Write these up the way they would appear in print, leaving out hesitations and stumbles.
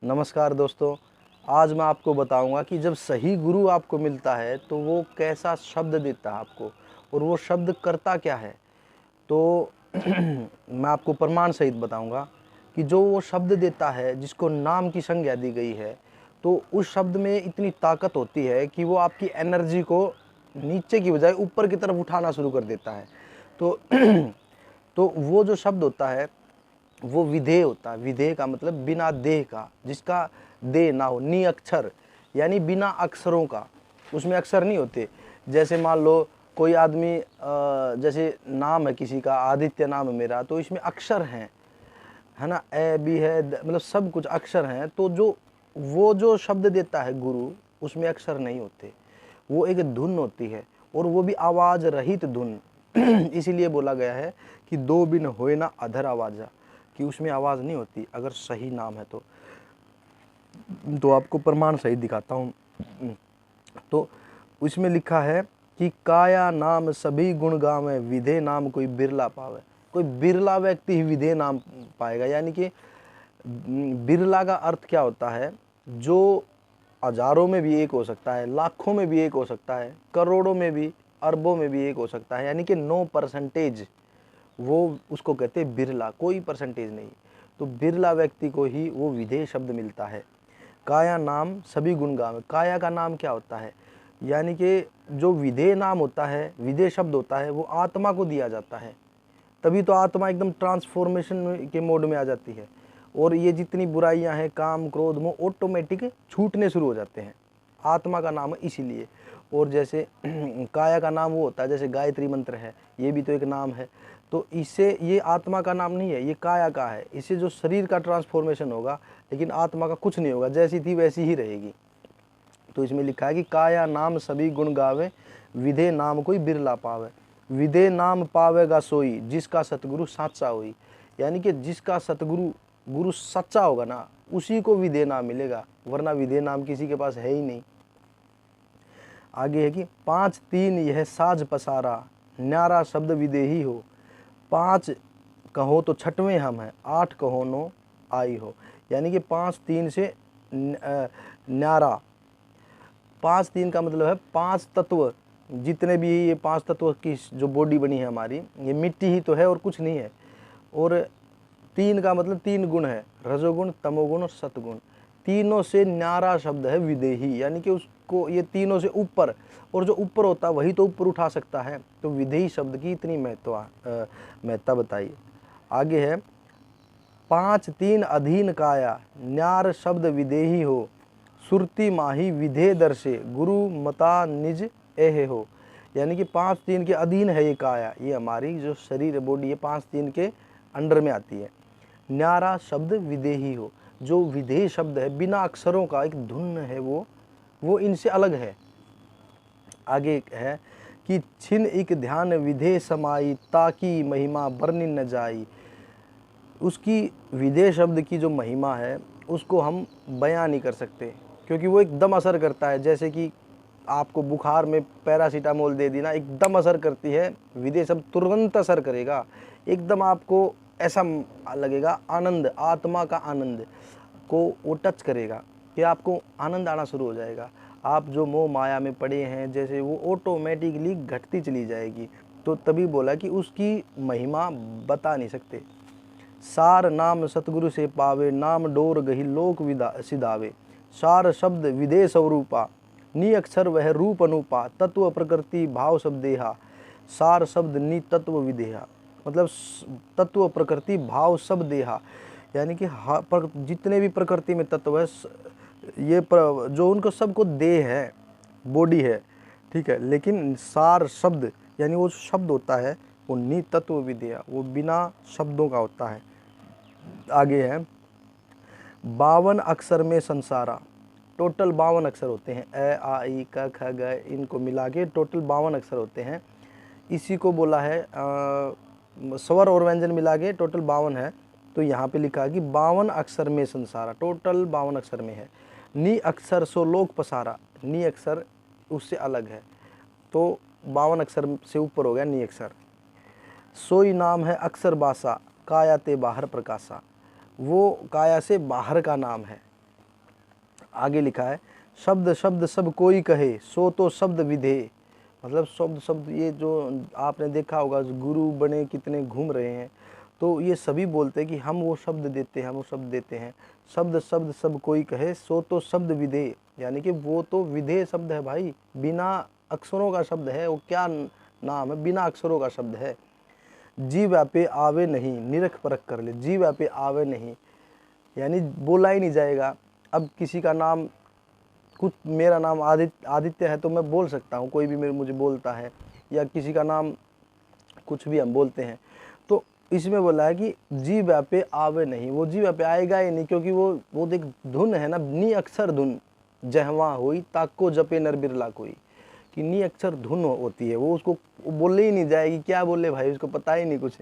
नमस्कार दोस्तों। आज मैं आपको बताऊंगा कि जब सही गुरु आपको मिलता है तो वो कैसा शब्द देता है आपको, और वो शब्द करता क्या है। तो मैं आपको प्रमाण सहित बताऊंगा कि जो वो शब्द देता है, जिसको नाम की संज्ञा दी गई है, तो उस शब्द में इतनी ताकत होती है कि वो आपकी एनर्जी को नीचे की बजाय ऊपर की तरफ उठाना शुरू कर देता है। तो तो वो जो शब्द होता है वो विधेय होता है। विधेय का मतलब बिना देह का, जिसका देह ना हो, नी अक्षर यानी बिना अक्षरों का। उसमें अक्षर नहीं होते। जैसे मान लो कोई आदमी जैसे नाम है किसी का, आदित्य नाम है मेरा, तो इसमें अक्षर हैं, है ना, ए बी है, मतलब सब कुछ अक्षर हैं। तो वो जो शब्द देता है गुरु, उसमें अक्षर नहीं होते, वो एक धुन होती है, और वो भी आवाज रहित धुन। इसीलिए बोला गया है कि दो बिन होए ना अधर आवाजा, कि उसमें आवाज नहीं होती अगर सही नाम है तो आपको प्रमाण सही दिखाता हूँ। तो उसमें लिखा है कि काया नाम सभी गुण गावे, विधे नाम कोई बिरला पावे। कोई बिरला व्यक्ति ही विधे नाम पाएगा। यानी कि बिरला का अर्थ क्या होता है? जो हजारों में भी एक हो सकता है, लाखों में भी एक हो सकता है, करोड़ों में भी, अरबों में भी एक हो सकता है। यानी कि 9%, वो उसको कहते हैं बिरला, कोई परसेंटेज नहीं। तो बिरला व्यक्ति को ही वो विधेय शब्द मिलता है। काया नाम सभी गुण गावे। काया का नाम क्या होता है? यानी कि जो विधेय नाम होता है, विधेय शब्द होता है, वो आत्मा को दिया जाता है। तभी तो आत्मा एकदम ट्रांसफॉर्मेशन के मोड में आ जाती है, और ये जितनी बुराइयां हैं, काम क्रोध मोह, ऑटोमेटिक छूटने शुरू हो जाते हैं। आत्मा का नाम है इसीलिए। और जैसे काया का नाम वो होता है, जैसे गायत्री मंत्र है, ये भी तो एक नाम है। तो इससे ये आत्मा का नाम नहीं है, ये काया का है। इससे जो शरीर का ट्रांसफॉर्मेशन होगा, लेकिन आत्मा का कुछ नहीं होगा, जैसी थी वैसी ही रहेगी। तो इसमें लिखा है कि काया नाम सभी गुण गावे, विधे नाम कोई बिरला पावे। विधे नाम पावेगा सोई, जिसका सतगुरु साचा होई। यानी कि जिसका सतगुरु गुरु सच्चा होगा ना, उसी को विधेय नाम मिलेगा, वरना विधेय नाम किसी के पास है ही नहीं। आगे है कि 5 3 यह साज पसारा, न्यारा शब्द विदेही हो। 5 कहो तो छठवें हम हैं, 8 कहो नो आई हो। यानी कि 5 3 से न्यारा। 5 3 का मतलब है 5 तत्व। जितने भी ये 5 तत्व की जो बॉडी बनी है हमारी, ये मिट्टी ही तो है और कुछ नहीं है। और 3 का मतलब 3 गुण है, रजोगुण, तमोगुण और सतगुण। तीनों से न्यारा शब्द है विदेही। यानी कि उसको ये तीनों से ऊपर, और जो ऊपर होता है वही तो ऊपर उठा सकता है। तो विदेही शब्द की इतनी महत्ता बताइए। आगे है 5 3 अधीन काया, न्यार शब्द विदेही हो। सुरती माही विधे दर्शे, गुरु मता निज एहे हो। यानी कि 5 3 के अधीन है ये काया, ये हमारी जो शरीर बॉडी है 5 3 के अंडर में आती है। न्यारा शब्द विदेही हो, जो विधेय शब्द है, बिना अक्षरों का एक धुन है, वो इनसे अलग है। आगे है कि छिन एक ध्यान विधेय समाई, ताकि महिमा बरनी न जाई। उसकी विधेय शब्द की जो महिमा है, उसको हम बयां नहीं कर सकते, क्योंकि वो एकदम असर करता है। जैसे कि आपको बुखार में पैरासीटामोल दे दी ना, एकदम असर करती है। विधेय शब्द तुरंत असर करेगा, एकदम आपको ऐसा लगेगा, आनंद, आत्मा का आनंद को वो टच करेगा, कि आपको आनंद आना शुरू हो जाएगा। आप जो मोह माया में पड़े हैं, जैसे वो ऑटोमेटिकली घटती चली जाएगी। तो तभी बोला कि उसकी महिमा बता नहीं सकते। सार नाम सतगुरु से पावे, नाम डोर गही लोक विदा सिधावे। सार शब्द विदेह स्वरूपा, नी अक्षर वह रूप अनुपा। तत्व प्रकृति भाव सब देहा, सार शब्द नी तत्व विदेहा। मतलब तत्व प्रकृति भाव सब देहा, यानी कि जितने भी प्रकृति में तत्व है, ये जो उनको सबको देह है, बॉडी है, ठीक है। लेकिन सार शब्द यानी वो शब्द होता है, वो नी तत्व विदेहा, वो बिना शब्दों का होता है। आगे है 52 अक्षर में संसारा। टोटल 52 अक्षर होते हैं, ए आ ई क ख ग, इनको मिला के टोटल 52 अक्षर होते हैं। इसी को बोला है स्वर और व्यंजन मिला के टोटल 52 है। तो यहाँ पे लिखा है कि 52 अक्षर में संसारा, टोटल 52 अक्षर में है। नी अक्षर सो लोक पसारा, नी अक्षर उससे अलग है, तो 52 अक्षर से ऊपर हो गया नी अक्षर। सोई नाम है अक्षर बासा, काया ते बाहर प्रकाशा। वो काया से बाहर का नाम है, आगे लिखा है, शब्द शब्द सब कोई कहे, सो तो शब्द विधे। मतलब शब्द शब्द, ये जो आपने देखा होगा गुरु बने कितने घूम रहे हैं, तो ये सभी बोलते हैं कि हम वो शब्द देते हैं, हम वो शब्द देते हैं। शब्द शब्द सब कोई कहे, सो तो शब्द विधे, यानी कि वो तो विधेय शब्द है भाई, बिना अक्षरों का शब्द है। वो क्या नाम है, बिना अक्षरों का शब्द है। जी व्यापे आवे नहीं, निरख परख कर ले। जी व्यापे आवे नहीं, यानी बोला ही नहीं जाएगा। अब किसी का नाम, कुछ मेरा नाम आदित्य है तो मैं बोल सकता हूँ, कोई भी मुझे बोलता है, या किसी का नाम कुछ भी हम बोलते हैं, तो इसमें बोला है कि जी व्यापे आवे नहीं, वो जी व्यापे आएगा ही नहीं, क्योंकि वो देख धुन है ना, नी अक्षर धुन जहवा हुई, ताको जपे नर बिरला कोई, कि नी अक्षर धुन होती है, वो उसको बोले ही नहीं जाएगी, क्या बोले भाई, उसको पता ही नहीं कुछ।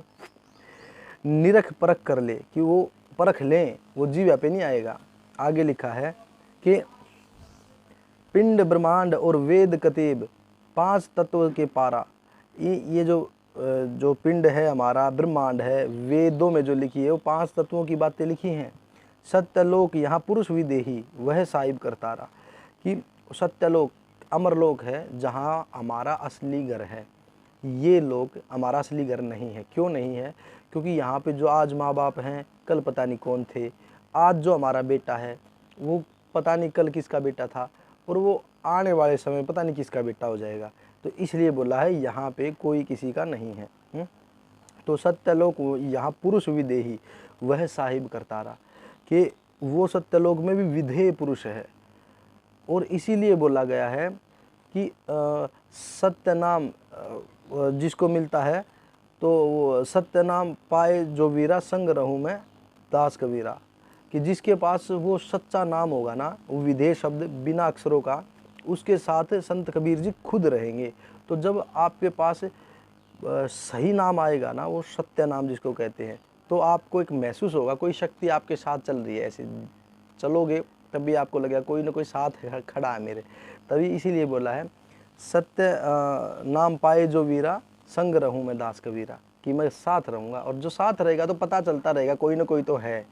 निरख परख कर ले, कि वो परख लें, वो जी व्यापे नहीं आएगा। आगे लिखा है कि पिंड ब्रह्मांड और वेद कतेब, 5 तत्व के पारा। ये जो पिंड है हमारा, ब्रह्मांड है, वेदों में जो लिखी है वो 5 तत्वों की बातें लिखी हैं। सत्यलोक यहाँ पुरुष विदेही, वह साहिब करतारा, कि सत्यलोक अमरलोक है जहाँ हमारा असली घर है। ये लोक हमारा असली घर नहीं है। क्यों नहीं है? क्योंकि यहाँ पे जो आज माँ बाप हैं, कल पता नहीं कौन थे। आज जो हमारा बेटा है वो पता नहीं कल किसका बेटा था, और वो आने वाले समय पता नहीं किसका बेटा हो जाएगा। तो इसलिए बोला है यहाँ पे कोई किसी का नहीं है। तो सत्यलोक यहाँ पुरुष विदेही, वह साहिब करतारा, कि वो सत्यलोक में भी विधेय पुरुष है। और इसीलिए बोला गया है कि सत्य नाम जिसको मिलता है, तो वो सत्य नाम पाए जो वीरा, संग रहूँ मैं दास कबीरा, कि जिसके पास वो सच्चा नाम होगा ना, वो विधेय शब्द बिना अक्षरों का, उसके साथ संत कबीर जी खुद रहेंगे। तो जब आपके पास सही नाम आएगा ना, वो सत्य नाम जिसको कहते हैं, तो आपको एक महसूस होगा कोई शक्ति आपके साथ चल रही है। ऐसे चलोगे तभी आपको लगेगा कोई ना कोई साथ खड़ा है मेरे। तभी इसीलिए बोला है, सत्य नाम पाए जो वीरा, संग रहूं मैं दास कबीरा, कि मैं साथ रहूँगा, और जो साथ रहेगा तो पता चलता रहेगा कोई ना कोई तो है।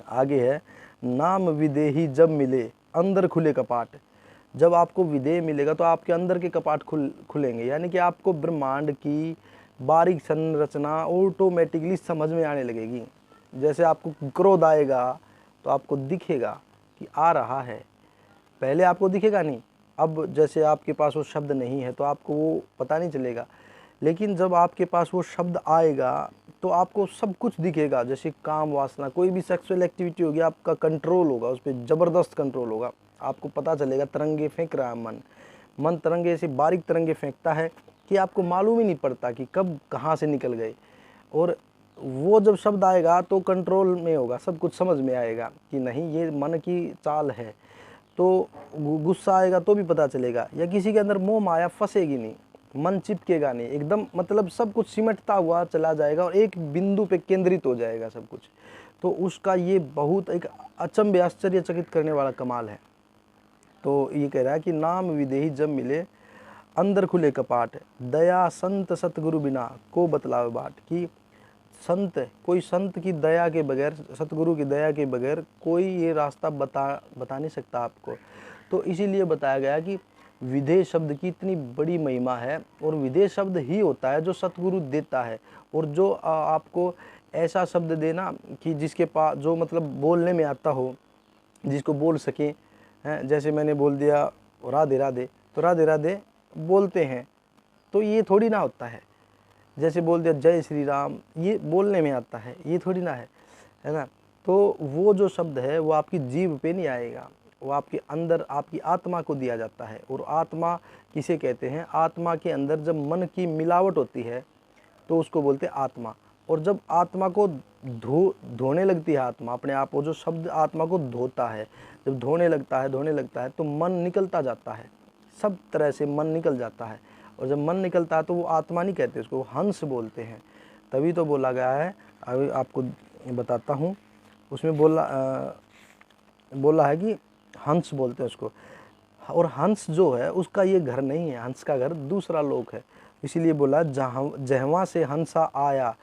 आगे है, नाम विदेही जब मिले, अंदर खुले कपाट। जब आपको विदेह मिलेगा तो आपके अंदर के कपाट खुलेंगे, यानी कि आपको ब्रह्मांड की बारीक संरचना ऑटोमेटिकली समझ में आने लगेगी। जैसे आपको क्रोध आएगा तो आपको दिखेगा कि आ रहा है, पहले आपको दिखेगा नहीं। अब जैसे आपके पास वो शब्द नहीं है तो आपको वो पता नहीं चलेगा, लेकिन जब आपके पास वो शब्द आएगा तो आपको सब कुछ दिखेगा। जैसे काम वासना, कोई भी सेक्सुअल एक्टिविटी होगी, आपका कंट्रोल होगा, उस पर ज़बरदस्त कंट्रोल होगा। आपको पता चलेगा तरंगे फेंक रहा है मन तरंगे ऐसे बारीक तरंगे फेंकता है कि आपको मालूम ही नहीं पड़ता कि कब कहाँ से निकल गए। और वो जब शब्द आएगा तो कंट्रोल में होगा, सब कुछ समझ में आएगा कि नहीं ये मन की चाल है। तो गुस्सा आएगा तो भी पता चलेगा, या किसी के अंदर मोह माया फंसेगी नहीं, मन चिपकेगा नहीं, एकदम मतलब सब कुछ सिमटता हुआ चला जाएगा और एक बिंदु पे केंद्रित हो जाएगा सब कुछ। तो उसका ये बहुत एक अचंभे आश्चर्यचकित करने वाला कमाल है। तो ये कह रहा है कि नाम विदेही जब मिले, अंदर खुले कपाट, दया संत सतगुरु बिना को बतलावे बाट, कि संत, कोई संत की दया के बगैर, सतगुरु की दया के बगैर कोई ये रास्ता बता नहीं सकता आपको। तो इसीलिए बताया गया कि विधेय शब्द की इतनी बड़ी महिमा है, और विधेय शब्द ही होता है जो सतगुरु देता है। और जो आपको ऐसा शब्द देना कि जिसके पास, जो मतलब बोलने में आता हो, जिसको बोल सके हैं। जैसे मैंने बोल दिया राधे राधे, तो राधे राधे बोलते हैं, तो ये थोड़ी ना होता है। जैसे बोल दिया जय श्री राम, ये बोलने में आता है, ये थोड़ी ना है ना। तो वो जो शब्द है वो आपकी जीभ पे नहीं आएगा, वो आपके अंदर, आपकी आत्मा को दिया जाता है। और आत्मा किसे कहते हैं? आत्मा के अंदर जब मन की मिलावट होती है तो उसको बोलते हैं आत्मा। और जब आत्मा को धोने लगती है, आत्मा अपने आप, वो जो शब्द आत्मा को धोता है, जब धोने लगता है तो मन निकलता जाता है, सब तरह से मन निकल जाता है। और जब मन निकलता है तो वो आत्मा नहीं कहते, उसको हंस बोलते हैं। तभी तो बोला गया है, अभी आपको बताता हूँ, उसमें बोला है कि हंस बोलते हैं उसको। और हंस जो है उसका ये घर नहीं है, हंस का घर दूसरा लोक है। इसीलिए बोला जहवा से हंसा आया,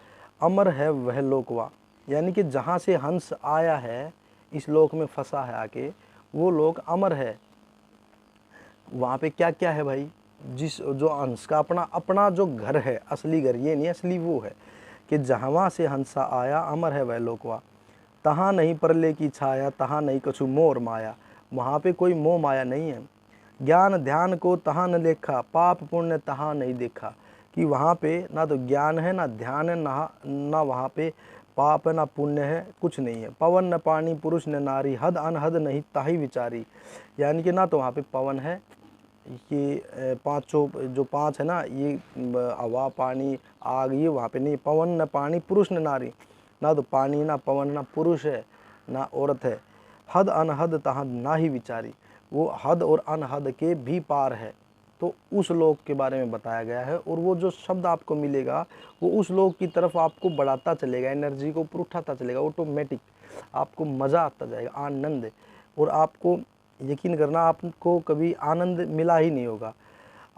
अमर है वह लोकवा, यानी कि जहाँ से हंस आया है, इस लोक में फंसा है आके, वो लोग अमर है। वहाँ पे क्या क्या है भाई, जिस जो हंस का अपना अपना जो घर है, असली घर ये नहीं, असली वो है कि जहाँ से हंसा आया, अमर है वह लोकवा। तहाँ नहीं परले की छाया, तहाँ नहीं कछु मोर माया। वहाँ पे कोई मोह माया नहीं है। ज्ञान ध्यान को तहाँ न लेखा, पाप पुण्य तहाँ नहीं देखा। कि वहाँ पे ना तो ज्ञान है, ना ध्यान है, ना वहाँ पे पाप है, ना पुण्य है, कुछ नहीं है। पवन न पानी पुरुष न नारी, हद अनहद नहीं ताही विचारी। यानी कि ना तो वहाँ पे पवन है, ये पांचों जो पांच है ना, ये हवा पानी आग, ये वहाँ पे नहीं। पवन न पानी पुरुष न नारी, ना तो पानी ना पवन ना पुरुष है ना औरत है। हद अनहद तहाँ ना ही विचारी, वो हद और अनहद के भी पार है। तो उस लोक के बारे में बताया गया है। और वो जो शब्द आपको मिलेगा वो उस लोक की तरफ आपको बढ़ाता चलेगा, एनर्जी को ऊपर उठाता चलेगा, ऑटोमेटिक आपको मज़ा आता जाएगा, आनंद। और आपको यकीन करना, आपको कभी आनंद मिला ही नहीं होगा,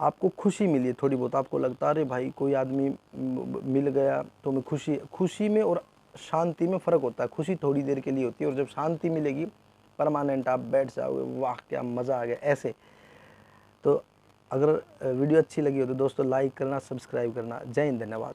आपको खुशी मिली है थोड़ी बहुत। आपको लगता है अरे भाई कोई आदमी मिल गया तो मैं खुशी में और शांति में फ़र्क होता है। खुशी थोड़ी देर के लिए होती है, और जब शांति मिलेगी परमानेंट, आप बैठ जाओगे, वाह क्या मज़ा आ गया ऐसे। तो अगर वीडियो अच्छी लगी हो तो दोस्तों लाइक करना, सब्सक्राइब करना। जय हिंद, धन्यवाद।